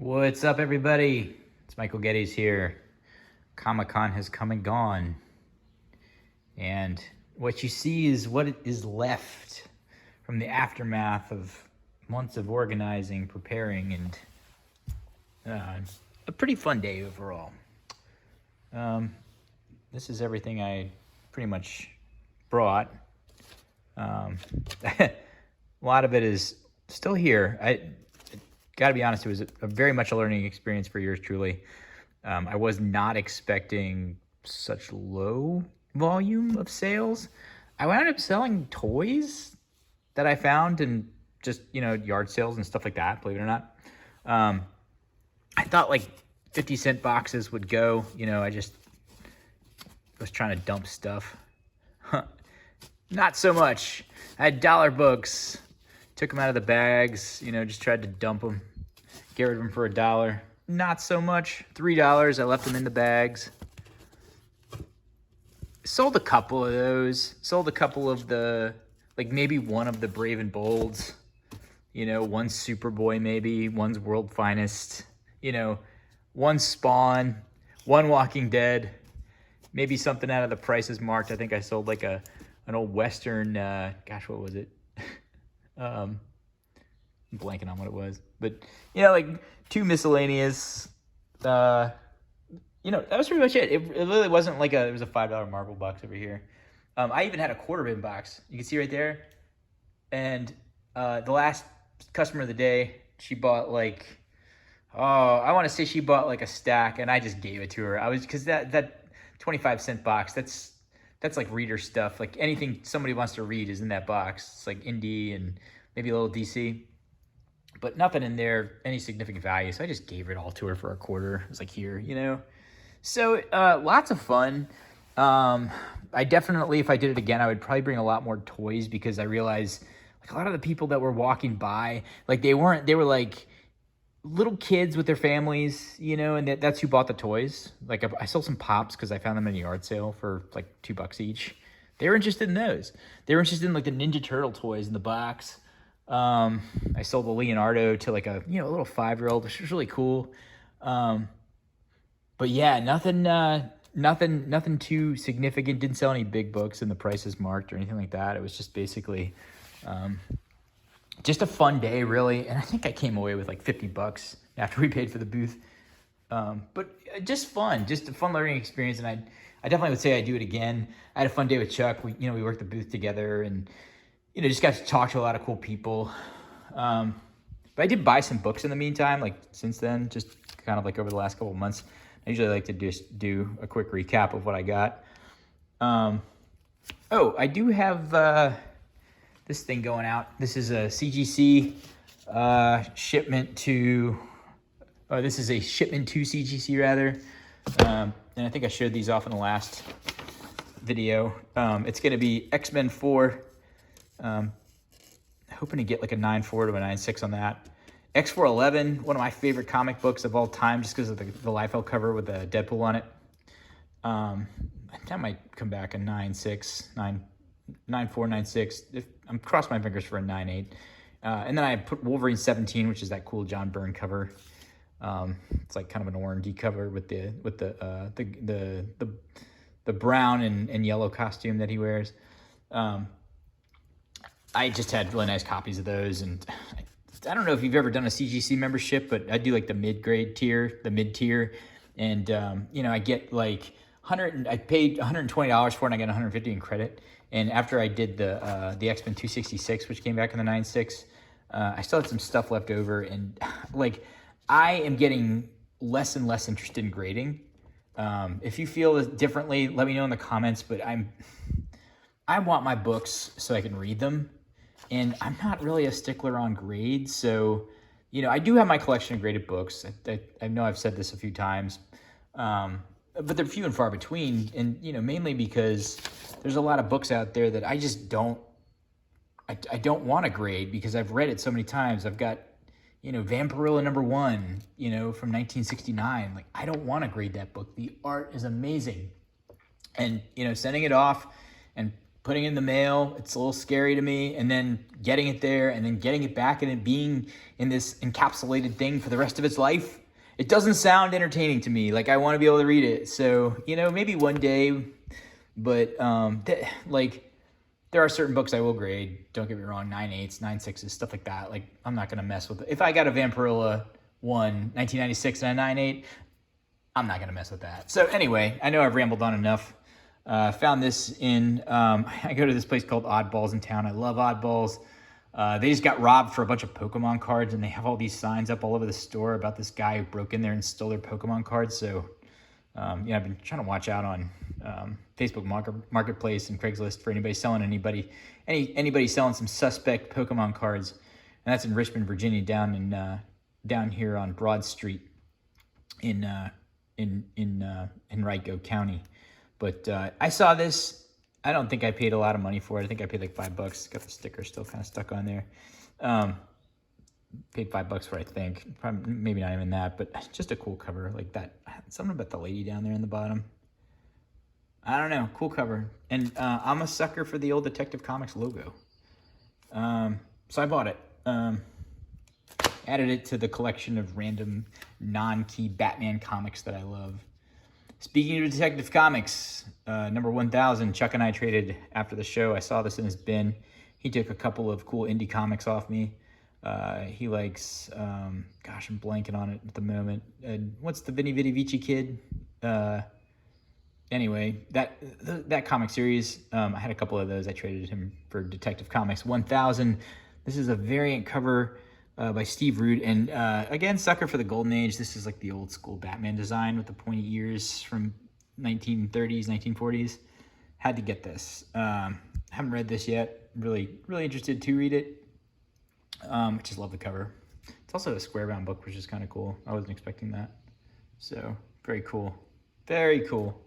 What's up, everybody? It's Michael Geddes here. Comic-Con has come and gone. And what you see is what is left from the aftermath of months of organizing, preparing, and a pretty fun day overall. This is everything I pretty much brought. A lot of it is still here. I gotta be honest, it was a very much a learning experience for yours truly. I was not expecting such low volume of sales. I wound up selling toys that I found in just, yard sales and stuff like that, believe it or not. I thought like 50-cent boxes would go, I just was trying to dump stuff. Not so much. I had dollar books, took them out of the bags, just tried to dump them. Get rid of them for $1. Not so much. $3. I left them in the bags. Sold a couple of those. Sold a couple of the, maybe one of the Brave and Bolds. One Superboy maybe. One's World Finest. One Spawn. One Walking Dead. Maybe something out of the prices marked. I think I sold like an old Western, what was it? I'm blanking on what it was, but two miscellaneous. That was pretty much it. It really wasn't it was a $5 Marvel box over here. I even had a quarter bin box. You can see right there. And the last customer of the day, she bought I want to say she bought a stack, and I just gave it to her. Because that 25-cent box, that's like reader stuff. Like anything somebody wants to read is in that box. It's like indie and maybe a little DC, but nothing in there any significant value. So I just gave it all to her for a quarter. It was like, here, So lots of fun. I definitely, if I did it again, I would probably bring a lot more toys, because I realized a lot of the people that were walking by, they were like little kids with their families, and that's who bought the toys. I sold some Pops because I found them in a yard sale for $2 each. They were interested in those. They were interested in the Ninja Turtle toys in the box. I sold the Leonardo to a little 5-year-old, which was really cool. But yeah, nothing too significant. Didn't sell any big books and the prices marked or anything like that. It was just basically just a fun day, really. And I think I came away with $50 after we paid for the booth. But just fun, just a fun learning experience. And I definitely would say I'd do it again. I had a fun day with Chuck. We worked the booth together, and just got to talk to a lot of cool people. But I did buy some books in the meantime, since then, just kind of over the last couple of months. I usually like to just do a quick recap of what I got. I do have this thing going out. This is a CGC shipment to... Oh, this is a shipment to CGC, rather. And I think I showed these off in the last video. It's going to be X-Men 4. Hoping to get a 9.4 to a 9.6 on that. X411, one of my favorite comic books of all time, just because of the Liefeld cover with the Deadpool on it. That might come back a 9.6, 9.4, 9.6. I'm crossing my fingers for a 9.8. And then I put Wolverine 17, which is that cool John Byrne cover. It's kind of an orangey cover with the brown and yellow costume that he wears. I just had really nice copies of those, and I don't know if you've ever done a CGC membership, but I do the mid-grade tier, the mid-tier, and I get I paid $120 for it, and I get $150 in credit. And after I did the X-Men 266, which came back in the 9.6, I still had some stuff left over, and I am getting less and less interested in grading. If you feel differently, let me know in the comments, but I want my books so I can read them. And I'm not really a stickler on grades. So, I do have my collection of graded books. I know I've said this a few times. But they're few and far between. And, mainly because there's a lot of books out there that I just don't want to grade, because I've read it so many times. I've got, Vampirilla #1, from 1969. I don't want to grade that book. The art is amazing. And, sending it off and putting it in the mail, it's a little scary to me, and then getting it there and then getting it back and it being in this encapsulated thing for the rest of its life, it doesn't sound entertaining to me. Like, I want to be able to read it. So, you know, maybe one day, but like, there are certain books I will grade. Don't get me wrong, 9.8s, 9.6s, stuff like that. Like, I'm not going to mess with it. If I got a Vampirilla 1996 and a 9.8, I'm not going to mess with that. So anyway, I know I've rambled on enough. Found this in, I go to this place called Oddballs in town. I love Oddballs. They just got robbed for a bunch of Pokemon cards, and they have all these signs up all over the store about this guy who broke in there and stole their Pokemon cards. So, yeah, I've been trying to watch out on Facebook Marketplace and Craigslist for anybody selling anybody selling some suspect Pokemon cards. And that's in Richmond, Virginia, down here on Broad Street in Henrico County. But I saw this. I don't think I paid a lot of money for it. I think I paid like $5. Got the sticker still kind of stuck on there. Paid $5 for it, I think. Probably, maybe not even that, but just a cool cover like that. Something about the lady down there in the bottom. I don't know. Cool cover. And I'm a sucker for the old Detective Comics logo. So I bought it. Added it to the collection of random non-key Batman comics that I love. Speaking of Detective Comics, number 1000, Chuck and I traded after the show. I saw this in his bin. He took a couple of cool indie comics off me. He likes, gosh, I'm blanking on it at the moment. What's the Vinny Vidi Vici Kid? Anyway, that comic series, I had a couple of those. I traded him for Detective Comics 1000. This is a variant cover by Steve Root, and again, sucker for the Golden Age. This is like the old school Batman design with the pointy ears from 1930s, 1940s. Had to get this. Haven't read this yet. Really interested to read it. Just love the cover. It's also a square bound book, which is kind of cool. I wasn't expecting that. So very cool. Very cool.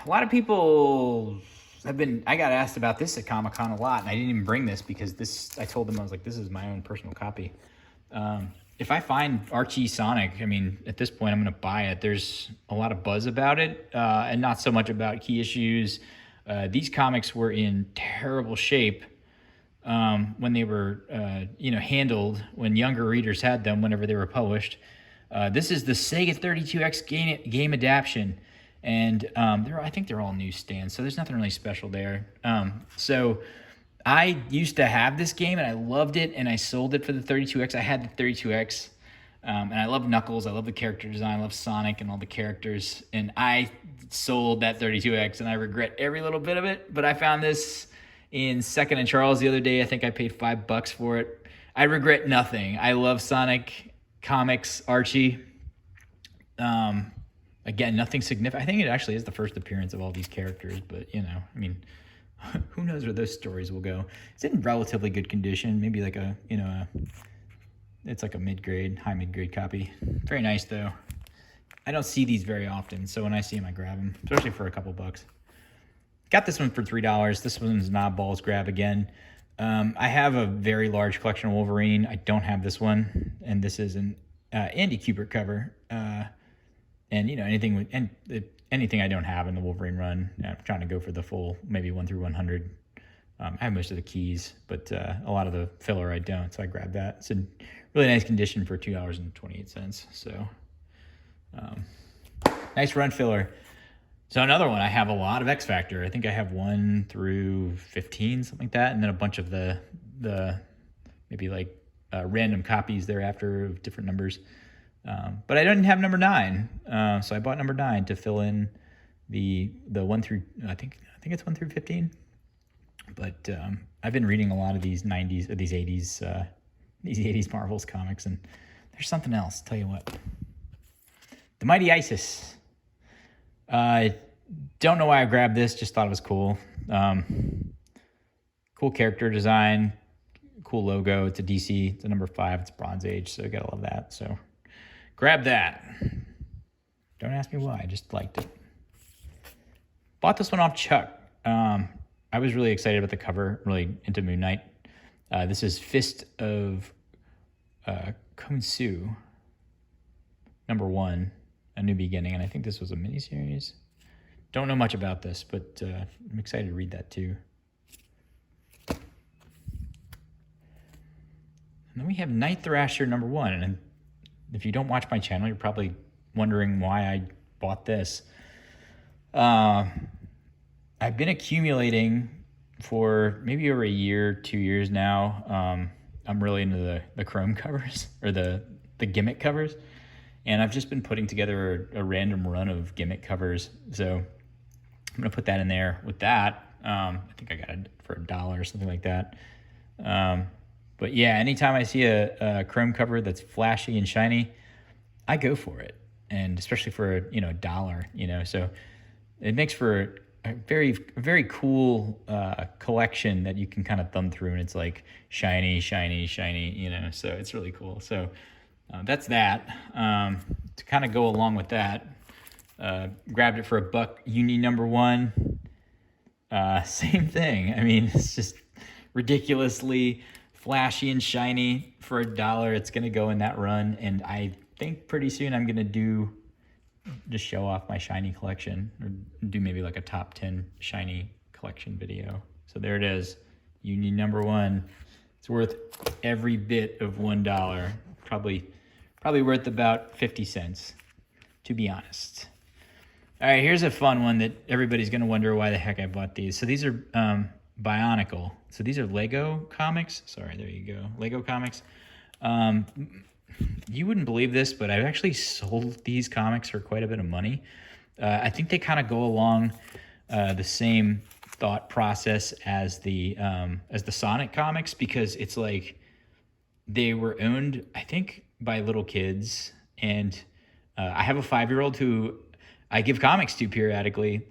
A lot of people I got asked about this at Comic-Con a lot, and I didn't even bring this because I told them, I was like, this is my own personal copy. If I find Archie Sonic, I mean, at this point, I'm going to buy it. There's a lot of buzz about it, and not so much about key issues. These comics were in terrible shape when they were, handled, when younger readers had them, whenever they were published. This is the Sega 32X game adaptation. And I think they're all newsstands, so there's nothing really special there. So I used to have this game, and I loved it, and I sold it for the 32X. I had the 32X, and I love Knuckles. I love the character design. I love Sonic and all the characters. And I sold that 32X, and I regret every little bit of it. But I found this in Second and Charles the other day. I think I paid $5 for it. I regret nothing. I love Sonic comics, Archie. Again, nothing significant. I think it actually is the first appearance of all these characters, but, I mean, who knows where those stories will go. It's in relatively good condition, maybe like it's like a high mid-grade copy. Very nice, though. I don't see these very often, so when I see them, I grab them, especially for a couple bucks. Got this one for $3. This one's an oddballs grab again. I have a very large collection of Wolverine. I don't have this one, and this is an Andy Kubert cover. And anything I don't have in the Wolverine run, I'm trying to go for the full, maybe 1 through 100. I have most of the keys, but a lot of the filler I don't, so I grabbed that. It's in really nice condition for $2.28. So nice run filler. So another one, I have a lot of X Factor. I think I have 1 through 15, something like that, and then a bunch of the maybe like random copies thereafter of different numbers. But I didn't have number 9, so I bought number 9 to fill in the 1 through, I think it's 1 through 15. But I've been reading a lot of these 80s Marvels comics, and there's something else. Tell you what, the Mighty Isis. Don't know why I grabbed this. Just thought it was cool. Cool character design, cool logo. It's a DC. It's a number 5. It's Bronze Age, so you gotta love that. So. Grab that. Don't ask me why, I just liked it. Bought this one off Chuck. I was really excited about the cover, really into Moon Knight. This is Fist of number 1, A New Beginning, and I think this was a miniseries. Don't know much about this, but I'm excited to read that too. And then we have Night Thrasher #1. And if you don't watch my channel, you're probably wondering why I bought this. I've been accumulating for maybe over a year, 2 years now. I'm really into the chrome covers, or the gimmick covers. And I've just been putting together a random run of gimmick covers. So I'm going to put that in there with that. I think I got it for $1 or something like that. But yeah, anytime I see a chrome cover that's flashy and shiny, I go for it. And especially for, $1, so it makes for a very cool collection that you can kind of thumb through, and it's like shiny, shiny, shiny, so it's really cool. So that's that. To kind of go along with that, grabbed it for $1. Uni #1, same thing. I mean, it's just ridiculously flashy and shiny for $1. It's gonna go in that run, and I think pretty soon I'm gonna just show off my shiny collection, or do maybe like a top 10 shiny collection video. So there it is, Uni #1. It's worth every bit of $1. Probably worth about 50 cents, to be honest. All right, here's a fun one that everybody's gonna wonder why the heck I bought these. So these are Bionicle. So these are Lego comics. Sorry, there you go, Lego comics. You wouldn't believe this, but I've actually sold these comics for quite a bit of money. I think they kind of go along the same thought process as the Sonic comics, because it's like they were owned, I think, by little kids, and I have a 5-year-old who I give comics to periodically,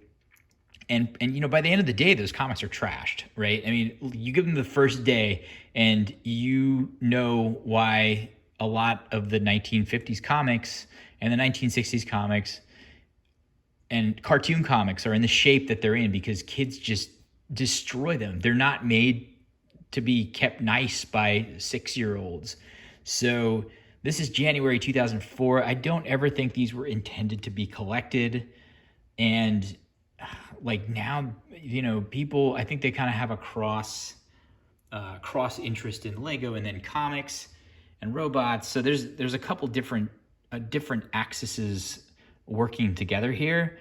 and by the end of the day, those comics are trashed, right? I mean, you give them the first day, and why a lot of the 1950s comics and the 1960s comics and cartoon comics are in the shape that they're in, because kids just destroy them. They're not made to be kept nice by 6-year-olds. So this is January 2004. I don't ever think these were intended to be collected. And like now, people, I think they kind of have a cross interest in Lego and then comics and robots. So there's a couple different axes working together here.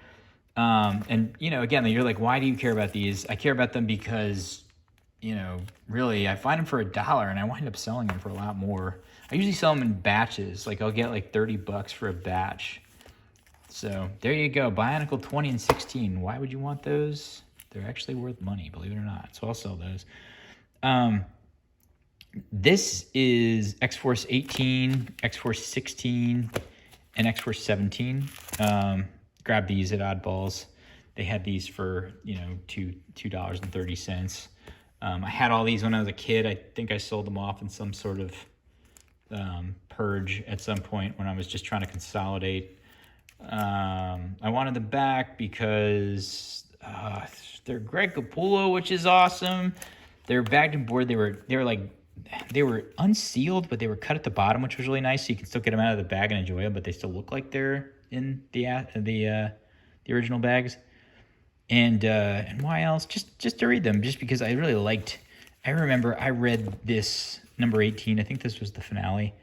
And again, you're like, why do you care about these? I care about them because, really, I find them for $1 and I wind up selling them for a lot more. I usually sell them in batches. Like I'll get like $30 for a batch. So there you go, Bionicle 20 and 16. Why would you want those? They're actually worth money, believe it or not. So I'll sell those. This is X-Force 18, X-Force 16, and X-Force 17. Grab these at Oddballs. They had these for, $2.30. I had all these when I was a kid. I think I sold them off in some sort of purge at some point when I was just trying to consolidate. I wanted them back because they're Greg Capullo, which is awesome. They're bagged and board. They were unsealed, but they were cut at the bottom, which was really nice. So you can still get them out of the bag and enjoy them, but they still look like they're in the original bags. And why else? Just to read them, just because I really liked. I remember I read this number 18. I think this was the finale.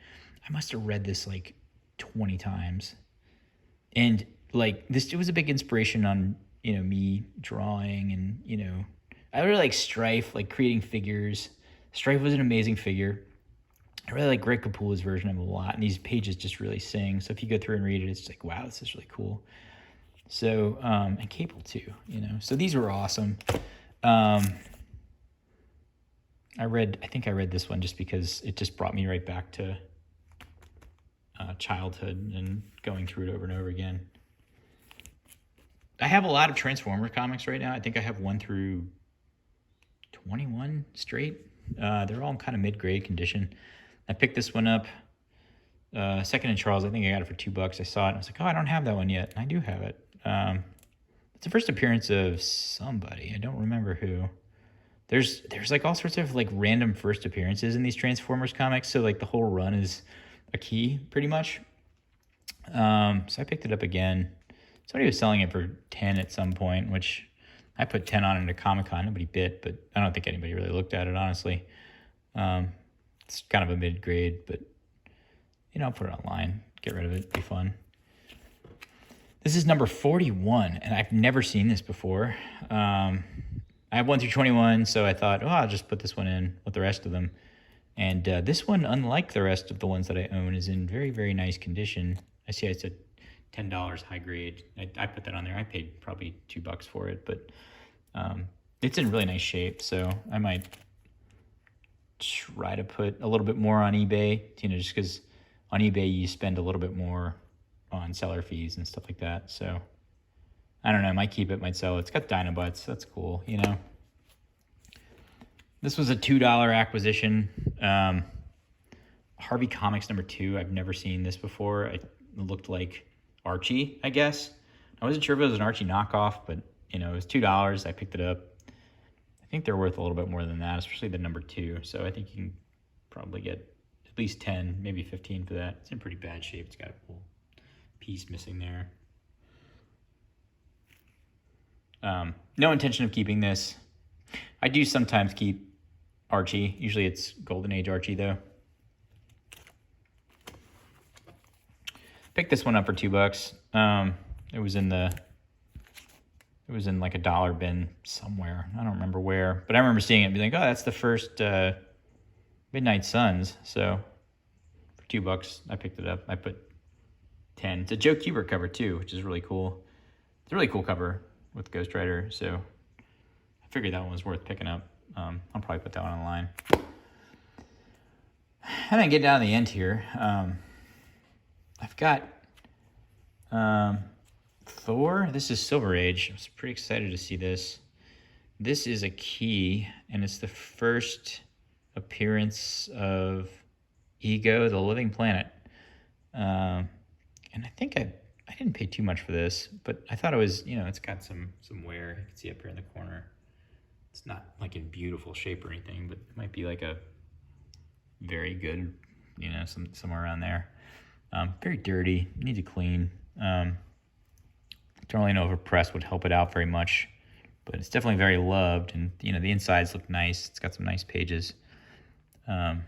I must have read this like 20 times, and like this, it was a big inspiration on me drawing, and I really like Strife, like creating figures. Strife was an amazing figure. I really like Greg Capullo's version of him a lot, and these pages just really sing. So if you go through and read it, it's like, wow, this is really cool. So, and Cable too, So these were awesome. I think I read this one just because it just brought me right back to childhood and going through it over and over again. I have a lot of Transformer comics right now. I think I have 1 through 21 straight. They're all in kind of mid-grade condition. I picked this one up, Second and Charles. I think I got it for $2. I saw it and I was like, oh, I don't have that one yet. And I do have it. It's the first appearance of somebody. I don't remember who. There's like all sorts of like random first appearances in these Transformers comics. So like the whole run is a key pretty much. So I picked it up again. Somebody was selling it for 10 at some point, which I put 10 on it at Comic-Con. Nobody bit, but I don't think anybody really looked at it, honestly. It's kind of a mid-grade, but, you know, I'll put it online. Get rid of it. It'd be fun. This is number 41, and I've never seen this before. I have 1 through 21, so I thought, oh, I'll just put this one in with the rest of them. And this one, unlike the rest of the ones that I own, is in very, very nice condition. I see it's a $10 high grade. I put that on there. I paid probably $2 for it, but it's in really nice shape. So I might try to put a little bit more on eBay, you know, just because on eBay you spend a little bit more on seller fees and stuff like that. So I don't know. I might keep it, might sell it. It's got Dinobots. That's cool, you know. This was a $2 acquisition. Harvey Comics #2. I've never seen this before. It looked like Archie, I guess. I wasn't sure if it was an Archie knockoff, but you know, it was $2. I picked it up. I think they're worth a little bit more than that, especially the #2. So I think you can probably get at least 10, maybe 15 for that. It's in pretty bad shape. It's got a little piece missing there. No intention of keeping this. I do sometimes keep Archie. Usually it's Golden Age Archie though. Picked this one up for $2. It was in like a dollar bin somewhere. I don't remember where, but I remember seeing it and being like, oh, that's the first Midnight Suns. So for $2, I picked it up. I put 10. It's a Joe Kubert cover too, which is really cool. It's a really cool cover with Ghost Rider. So I figured that one was worth picking up. I'll probably put that one online. And then get down to the end here. I've got Thor. This is Silver Age. I was pretty excited to see this. This is a key, and it's the first appearance of Ego, the Living Planet. And I think I didn't pay too much for this, but I thought it was, you know, it's got some wear. You can see up here in the corner. It's not like in beautiful shape or anything, but it might be like a very good, you know, somewhere around there. Very dirty, need to clean. Don't really know if a press would help it out very much, but it's definitely very loved, and you know, the insides look nice. It's got some nice pages. I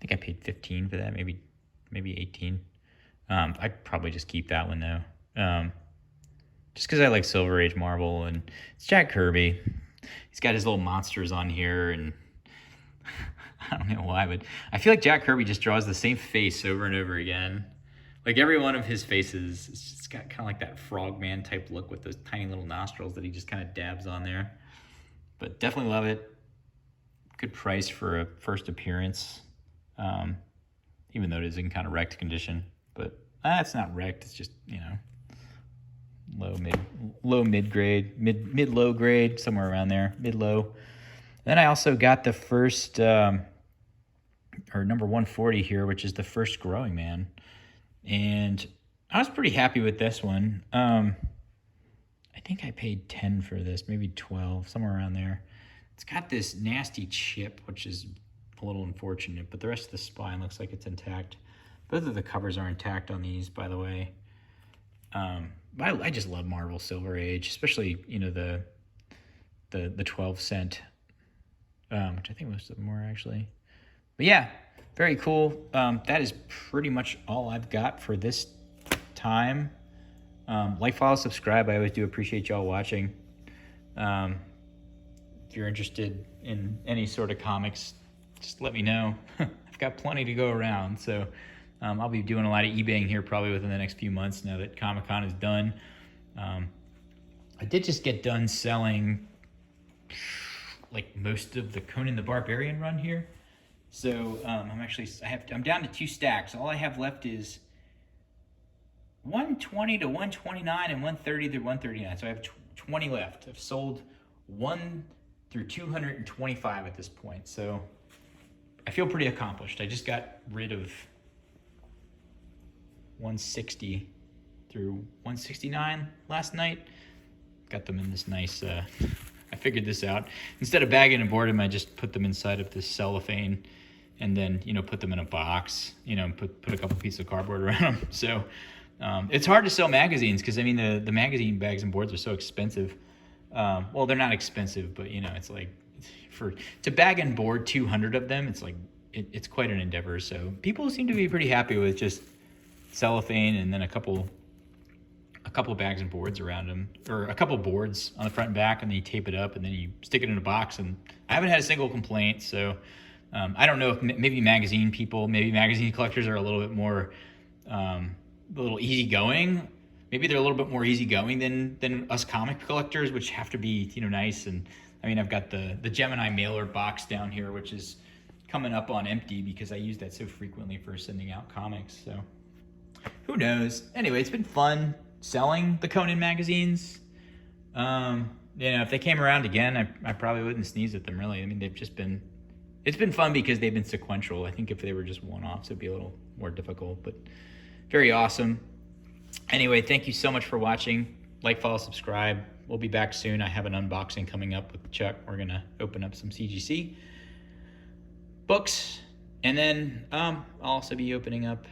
think I paid 15 for that, maybe 18. I'd probably just keep that one though. Just because I like Silver Age Marvel, and it's Jack Kirby. He's got his little monsters on here, and I don't know why, but I feel like Jack Kirby just draws the same face over and over again. Like every one of his faces, it's just got kind of like that frogman type look with those tiny little nostrils that he just kind of dabs on there. But definitely love it. Good price for a first appearance, even though it is in kind of wrecked condition. But it's not wrecked. It's just, you know, low mid grade, mid low grade, somewhere around there, mid low. Then I also got the first, or number 140 here, which is the first Growing Man. And I was pretty happy with this one. I think I paid 10 for this, maybe 12, somewhere around there. It's got this nasty chip, which is a little unfortunate, but the rest of the spine looks like it's intact. Both of the covers are intact on these, by the way. I just love Marvel Silver Age, especially, you know, the 12 cent, which I think most of them were actually. But yeah, very cool. That is pretty much all I've got for this time. Like, follow, subscribe. I always do appreciate y'all watching. If you're interested in any sort of comics, just let me know. I've got plenty to go around, so I'll be doing a lot of eBaying here probably within the next few months now that Comic-Con is done. I did just get done selling like most of the Conan the Barbarian run here. So I'm down to 2 stacks. All I have left is 120 to 129 and 130 through 139. So I have 20 left. I've sold 1 through 225 at this point. So I feel pretty accomplished. I just got rid of 160 through 169 last night. Got them in this nice, I figured this out. Instead of bagging and boarding them, I just put them inside of this cellophane and then, you know, put them in a box, you know, put a couple pieces of cardboard around them. So It's hard to sell magazines because I mean the magazine bags and boards are so expensive. Well, they're not expensive, but you know, it's like to bag and board 200 of them, it's like it's quite an endeavor. So people seem to be pretty happy with just cellophane and then a couple bags and boards around them, or a couple boards on the front and back, and then you tape it up and then you stick it in a box. And I haven't had a single complaint. So I don't know if maybe magazine collectors are a little bit more a little easygoing. Maybe they're a little bit more easygoing than us comic collectors, which have to be, you know, nice. And I mean, I've got the Gemini mailer box down here, which is coming up on empty because I use that so frequently for sending out comics. So who knows? Anyway, it's been fun selling the Conan magazines. You know, if they came around again, I probably wouldn't sneeze at them, really. I mean, it's been fun because they've been sequential. I think if they were just one-offs, it'd be a little more difficult, but very awesome. Anyway, thank you so much for watching. Like, follow, subscribe. We'll be back soon. I have an unboxing coming up with Chuck. We're going to open up some CGC books. And then I'll also be opening up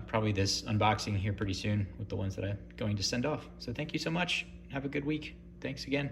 probably this unboxing here pretty soon with the ones that I'm going to send off. So thank you so much. Have a good week. Thanks again.